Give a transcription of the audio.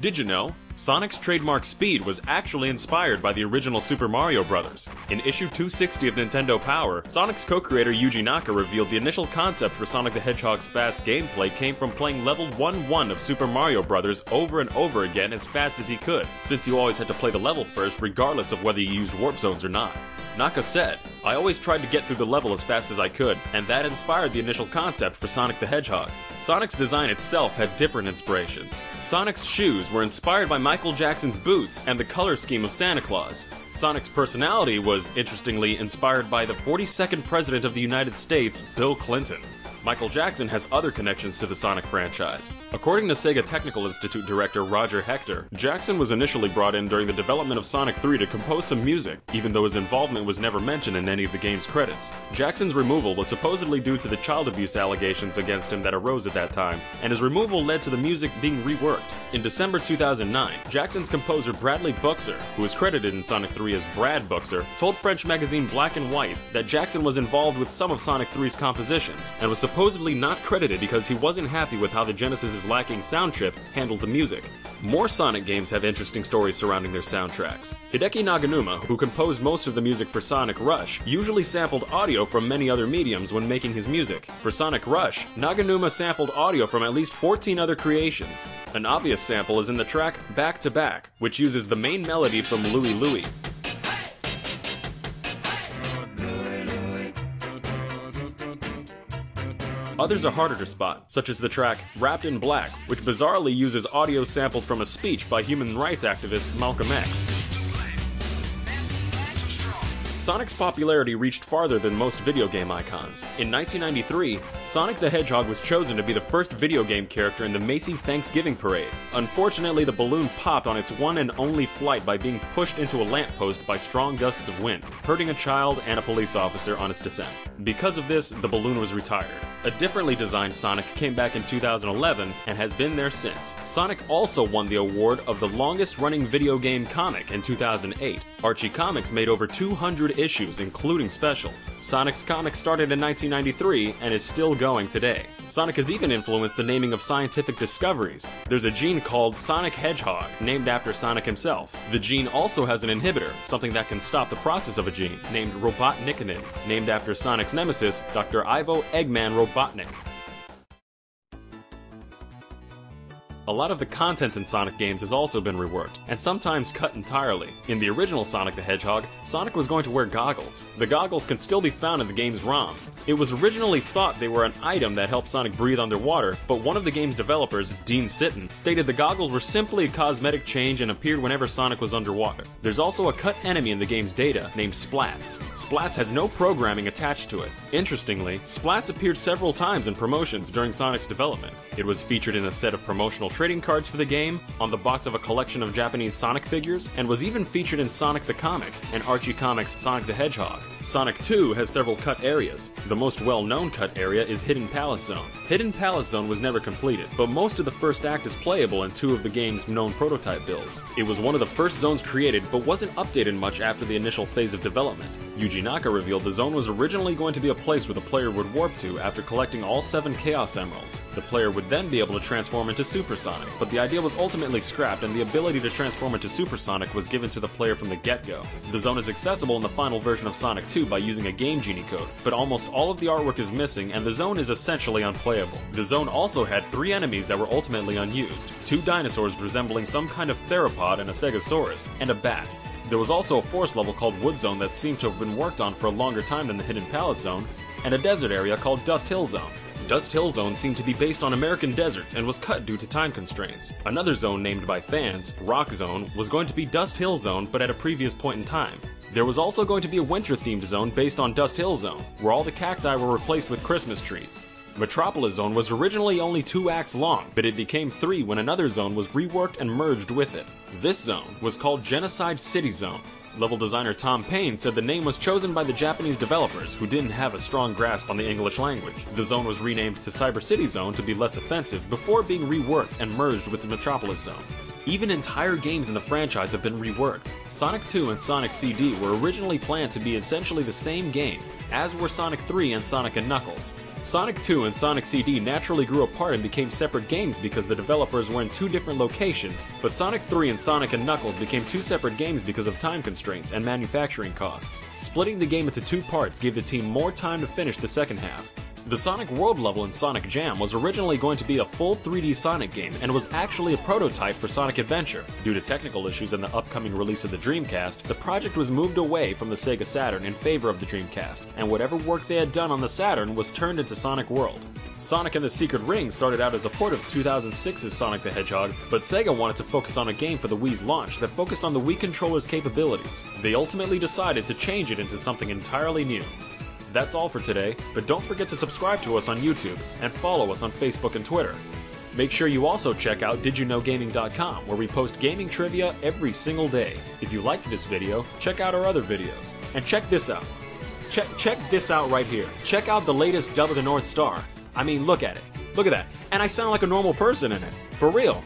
Did you know? Sonic's trademark speed was actually inspired by the original Super Mario Bros. In issue 260 of Nintendo Power, Sonic's co-creator Yuji Naka revealed the initial concept for Sonic the Hedgehog's fast gameplay came from playing level 1-1 of Super Mario Bros. Over and over again as fast as he could, since you always had to play the level first regardless of whether you used warp zones or not. Naka said, "I always tried to get through the level as fast as I could, and that inspired the initial concept for Sonic the Hedgehog." Sonic's design itself had different inspirations. Sonic's shoes were inspired by Michael Jackson's boots and the color scheme of Santa Claus. Sonic's personality was, interestingly, inspired by the 42nd President of the United States, Bill Clinton. Michael Jackson has other connections to the Sonic franchise. According to Sega Technical Institute director Roger Hector, Jackson was initially brought in during the development of Sonic 3 to compose some music, even though his involvement was never mentioned in any of the game's credits. Jackson's removal was supposedly due to the child abuse allegations against him that arose at that time, and his removal led to the music being reworked. In December 2009, Jackson's composer Bradley Buxer, who is credited in Sonic 3 as Brad Buxer, told French magazine Black and White that Jackson was involved with some of Sonic 3's compositions, and was supposedly not credited because he wasn't happy with how the Genesis' lacking sound chip handled the music. More Sonic games have interesting stories surrounding their soundtracks. Hideki Naganuma, who composed most of the music for Sonic Rush, usually sampled audio from many other mediums when making his music. For Sonic Rush, Naganuma sampled audio from at least 14 other creations. An obvious sample is in the track Back to Back, which uses the main melody from Louie Louie. Others are harder to spot, such as the track Wrapped in Black, which bizarrely uses audio sampled from a speech by human rights activist Malcolm X. Sonic's popularity reached farther than most video game icons. In 1993, Sonic the Hedgehog was chosen to be the first video game character in the Macy's Thanksgiving Parade. Unfortunately, the balloon popped on its one and only flight by being pushed into a lamppost by strong gusts of wind, hurting a child and a police officer on its descent. Because of this, the balloon was retired. A differently designed Sonic came back in 2011 and has been there since. Sonic also won the award of the longest running video game comic in 2008. Archie Comics made over 200 issues, including specials. Sonic's comic started in 1993 and is still going today. Sonic has even influenced the naming of scientific discoveries. There's a gene called Sonic Hedgehog, named after Sonic himself. The gene also has an inhibitor, something that can stop the process of a gene, named Robotnikinin, named after Sonic's nemesis, Dr. Ivo Eggman Robotnik. A lot of the content in Sonic games has also been reworked, and sometimes cut entirely. In the original Sonic the Hedgehog, Sonic was going to wear goggles. The goggles can still be found in the game's ROM. It was originally thought they were an item that helped Sonic breathe underwater, but one of the game's developers, Dean Sitton, stated the goggles were simply a cosmetic change and appeared whenever Sonic was underwater. There's also a cut enemy in the game's data named Splats. Splats has no programming attached to it. Interestingly, Splats appeared several times in promotions during Sonic's development. It was featured in a set of promotional trading cards for the game, on the box of a collection of Japanese Sonic figures, and was even featured in Sonic the Comic and Archie Comics' Sonic the Hedgehog. Sonic 2 has several cut areas. The most well-known cut area is Hidden Palace Zone. Hidden Palace Zone was never completed, but most of the first act is playable in two of the game's known prototype builds. It was one of the first zones created, but wasn't updated much after the initial phase of development. Yuji Naka revealed the zone was originally going to be a place where the player would warp to after collecting all 7 Chaos Emeralds. The player would then be able to transform into Super Sonic, but the idea was ultimately scrapped and the ability to transform into Super Sonic was given to the player from the get-go. The zone is accessible in the final version of Sonic 2 by using a Game Genie code, but almost all of the artwork is missing and the zone is essentially unplayable. The zone also had 3 enemies that were ultimately unused, 2 dinosaurs resembling some kind of theropod and a stegosaurus, and a bat. There was also a forest level called Wood Zone that seemed to have been worked on for a longer time than the Hidden Palace Zone, and a desert area called Dust Hill Zone. Dust Hill Zone seemed to be based on American deserts and was cut due to time constraints. Another zone named by fans, Rock Zone, was going to be Dust Hill Zone but at a previous point in time. There was also going to be a winter-themed zone based on Dust Hill Zone, where all the cacti were replaced with Christmas trees. Metropolis Zone was originally only 2 acts long, but it became 3 when another zone was reworked and merged with it. This zone was called Genocide City Zone. Level designer Tom Payne said the name was chosen by the Japanese developers, who didn't have a strong grasp on the English language. The zone was renamed to Cyber City Zone to be less offensive before being reworked and merged with the Metropolis Zone. Even entire games in the franchise have been reworked. Sonic 2 and Sonic CD were originally planned to be essentially the same game, as were Sonic 3 and Sonic & Knuckles. Sonic 2 and Sonic CD naturally grew apart and became separate games because the developers were in two different locations, but Sonic 3 and Sonic & Knuckles became two separate games because of time constraints and manufacturing costs. Splitting the game into two parts gave the team more time to finish the second half. The Sonic World level in Sonic Jam was originally going to be a full 3D Sonic game and was actually a prototype for Sonic Adventure. Due to technical issues and the upcoming release of the Dreamcast, the project was moved away from the Sega Saturn in favor of the Dreamcast, and whatever work they had done on the Saturn was turned into Sonic World. Sonic and the Secret Ring started out as a port of 2006's Sonic the Hedgehog, but Sega wanted to focus on a game for the Wii's launch that focused on the Wii controller's capabilities. They ultimately decided to change it into something entirely new. That's all for today, but don't forget to subscribe to us on YouTube and follow us on Facebook and Twitter. Make sure you also check out DidYouKnowGaming.com, where we post gaming trivia every single day. If you liked this video, check out our other videos. And check this out. Check this out right here. Check out the latest Dub of the North Star. I mean, look at it. Look at that. And I sound like a normal person in it. For real.